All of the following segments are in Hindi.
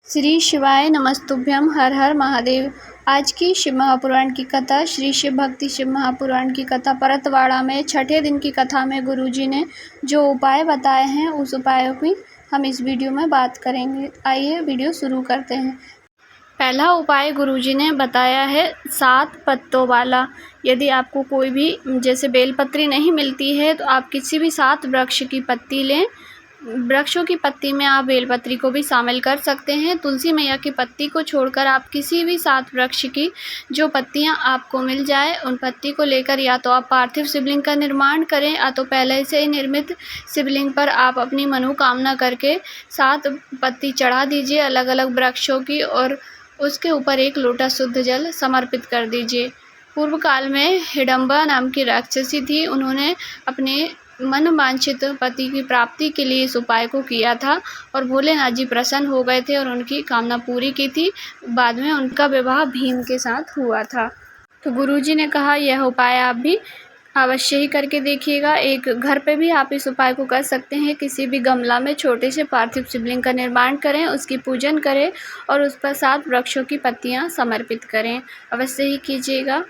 श्री शिवाय नमस्तुभ्यम। हर हर महादेव। आज की शिव महापुराण की कथा श्री शिव भक्ति शिव महापुराण की कथा परतवाड़ा में छठे दिन की कथा में गुरुजी ने जो उपाय बताए हैं उस उपायों की हम इस वीडियो में बात करेंगे। आइए वीडियो शुरू करते हैं। पहला उपाय गुरुजी ने बताया है 7 पत्तों वाला। यदि आपको कोई भी जैसे बेलपत्री नहीं मिलती है तो आप किसी भी 7 वृक्ष की पत्ती लें। वृक्षों की पत्ती में आप बेलपत्री को भी शामिल कर सकते हैं। तुलसी मैया की पत्ती को छोड़कर आप किसी भी 7 वृक्ष की जो पत्तियां आपको मिल जाए उन पत्ती को लेकर या तो आप पार्थिव शिवलिंग का निर्माण करें या तो पहले से ही निर्मित शिवलिंग पर आप अपनी मनोकामना करके 7 पत्ती चढ़ा दीजिए अलग अलग वृक्षों की और उसके ऊपर 1 लोटा शुद्ध जल समर्पित कर दीजिए। पूर्व काल में हिडम्बा नाम की राक्षसी थी। उन्होंने अपने मन वांछित पति की प्राप्ति के लिए इस उपाय को किया था और भोलेनाथ जी प्रसन्न हो गए थे और उनकी कामना पूरी की थी। बाद में उनका विवाह भीम के साथ हुआ था। तो गुरुजी ने कहा यह उपाय आप भी अवश्य ही करके देखिएगा। एक घर पे भी आप इस उपाय को कर सकते हैं। किसी भी गमला में छोटे से पार्थिव शिवलिंग का निर्माण करें, उसकी पूजन करें और उस पर 7 वृक्षों की पत्तियां समर्पित करें। अवश्य ही कीजिएगा।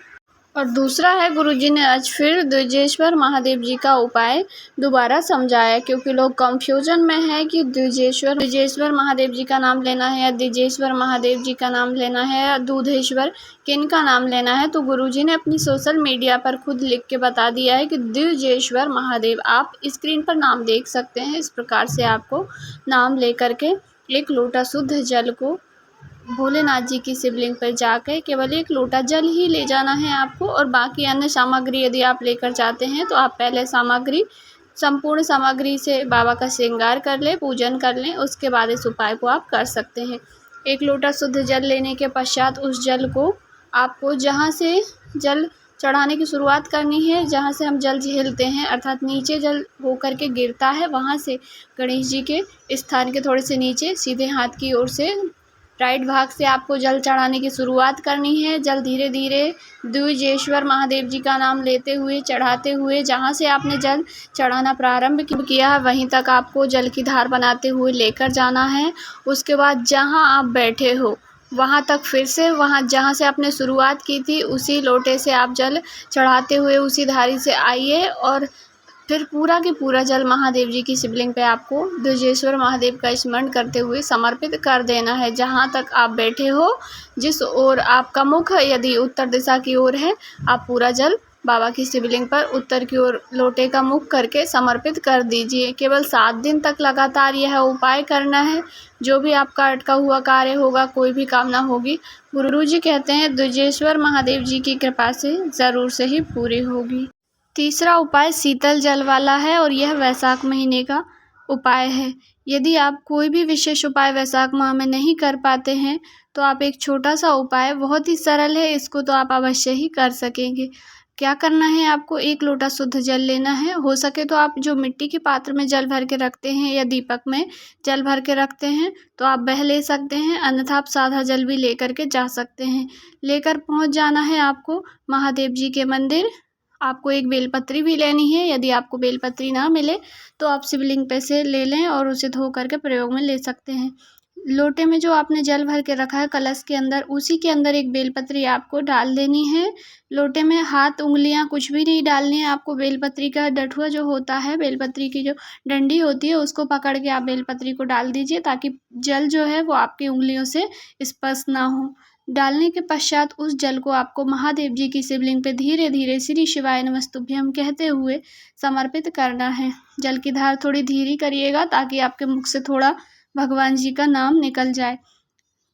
और दूसरा है गुरुजी ने आज फिर द्विजेश्वर महादेव जी का उपाय दोबारा समझाया, क्योंकि लोग कंफ्यूजन में है कि द्विजेश्वर महादेव जी का नाम लेना है या द्विजेश्वर महादेव जी का नाम लेना है या दूधेश्वर किन का नाम लेना है। तो गुरुजी ने अपनी सोशल मीडिया पर खुद लिख के बता दिया है कि द्विजेश्वर महादेव। आप स्क्रीन पर नाम देख सकते हैं। इस प्रकार से आपको नाम लेकर के 1 लोटा शुद्ध जल को भोलेनाथ जी की शिवलिंग पर जाकर केवल 1 लोटा जल ही ले जाना है आपको। और बाकी अन्य सामग्री यदि आप लेकर जाते हैं तो आप पहले संपूर्ण सामग्री से बाबा का श्रृंगार कर लें, पूजन कर लें, उसके बाद इस उपाय को आप कर सकते हैं। 1 लोटा शुद्ध जल लेने के पश्चात उस जल को आपको जहाँ से जल चढ़ाने की शुरुआत करनी है, जहाँ से हम जल झेलते हैं अर्थात नीचे जल होकर के गिरता है, वहाँ से गणेश जी के स्थान के थोड़े से नीचे सीधे हाथ की ओर से राइट भाग से आपको जल चढ़ाने की शुरुआत करनी है। जल धीरे धीरे द्विजेश्वर महादेव जी का नाम लेते हुए चढ़ाते हुए जहाँ से आपने जल चढ़ाना प्रारंभ किया वहीं तक आपको जल की धार बनाते हुए लेकर जाना है। उसके बाद जहाँ आप बैठे हो वहाँ तक फिर से वहाँ जहाँ से आपने शुरुआत की थी उसी लोटे से आप जल चढ़ाते हुए उसी धारी से आइए और फिर पूरा के पूरा जल महादेव जी की शिवलिंग पे आपको द्विजेश्वर महादेव का स्मरण करते हुए समर्पित कर देना है। जहाँ तक आप बैठे हो, जिस ओर आपका मुख यदि उत्तर दिशा की ओर है, आप पूरा जल बाबा की शिवलिंग पर उत्तर की ओर लोटे का मुख करके समर्पित कर दीजिए। केवल 7 दिन तक लगातार यह उपाय करना है। जो भी आपका अटका हुआ कार्य होगा, कोई भी कामना होगी, गुरुजी कहते हैं द्विजेश्वर महादेव जी की कृपा से ज़रूर से ही पूरी होगी। तीसरा उपाय शीतल जल वाला है और यह वैशाख महीने का उपाय है। यदि आप कोई भी विशेष उपाय वैशाख माह में नहीं कर पाते हैं तो आप एक छोटा सा उपाय, बहुत ही सरल है, इसको तो आप अवश्य ही कर सकेंगे। क्या करना है, आपको 1 लोटा शुद्ध जल लेना है। हो सके तो आप जो मिट्टी के पात्र में जल भर के रखते हैं या दीपक में जल भर के रखते हैं तो आप वह ले सकते हैं, अन्यथा आप सादा जल भी लेकर के जा सकते हैं। लेकर पहुंच जाना है आपको महादेव जी के मंदिर। आपको 1 बेलपत्री भी लेनी है। यदि आपको बेलपत्री ना मिले तो आप शिवलिंग पे से ले लें और उसे धो करके प्रयोग में ले सकते हैं। लोटे में जो आपने जल भर के रखा है कलश के अंदर, उसी के अंदर 1 बेलपत्री आपको डाल देनी है। लोटे में हाथ उंगलियां कुछ भी नहीं डालनी है आपको। बेलपत्री का डठुआ जो होता है, बेलपत्री की जो डंडी होती है, उसको पकड़ के आप बेलपत्री को डाल दीजिए ताकि जल जो है वो आपकी उंगलियों से स्पर्श ना हो। डालने के पश्चात उस जल को आपको महादेव जी की शिवलिंग पे धीरे धीरे श्री शिवाय नमस्तुभ्यम कहते हुए समर्पित करना है। जल की धार थोड़ी धीरे करिएगा ताकि आपके मुख से थोड़ा भगवान जी का नाम निकल जाए।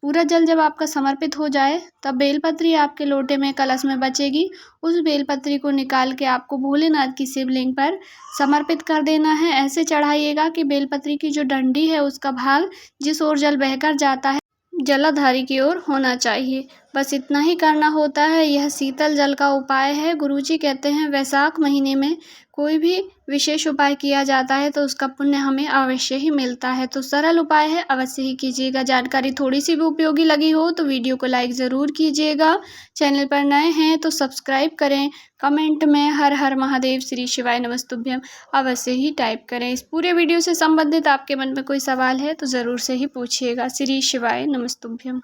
पूरा जल जब आपका समर्पित हो जाए तब बेलपत्री आपके लोटे में कलश में बचेगी। उस बेलपत्री को निकाल के आपको भोलेनाथ की शिवलिंग पर समर्पित कर देना है। ऐसे चढ़ाइएगा कि बेलपत्री की जो डंडी है उसका भाग जिस ओर जल बहकर जाता है जलाधारी की ओर होना चाहिए। बस इतना ही करना होता है। यह शीतल जल का उपाय है। गुरुजी कहते हैं वैशाख महीने में कोई भी विशेष उपाय किया जाता है तो उसका पुण्य हमें अवश्य ही मिलता है। तो सरल उपाय है, अवश्य ही कीजिएगा। जानकारी थोड़ी सी भी उपयोगी लगी हो तो वीडियो को लाइक ज़रूर कीजिएगा। चैनल पर नए हैं तो सब्सक्राइब करें। कमेंट में हर हर महादेव श्री शिवाय नमस्तुभ्यम अवश्य ही टाइप करें। इस पूरे वीडियो से संबंधित आपके मन में कोई सवाल है तो ज़रूर से ही पूछिएगा। श्री शिवाय नमस्तुभ्यम।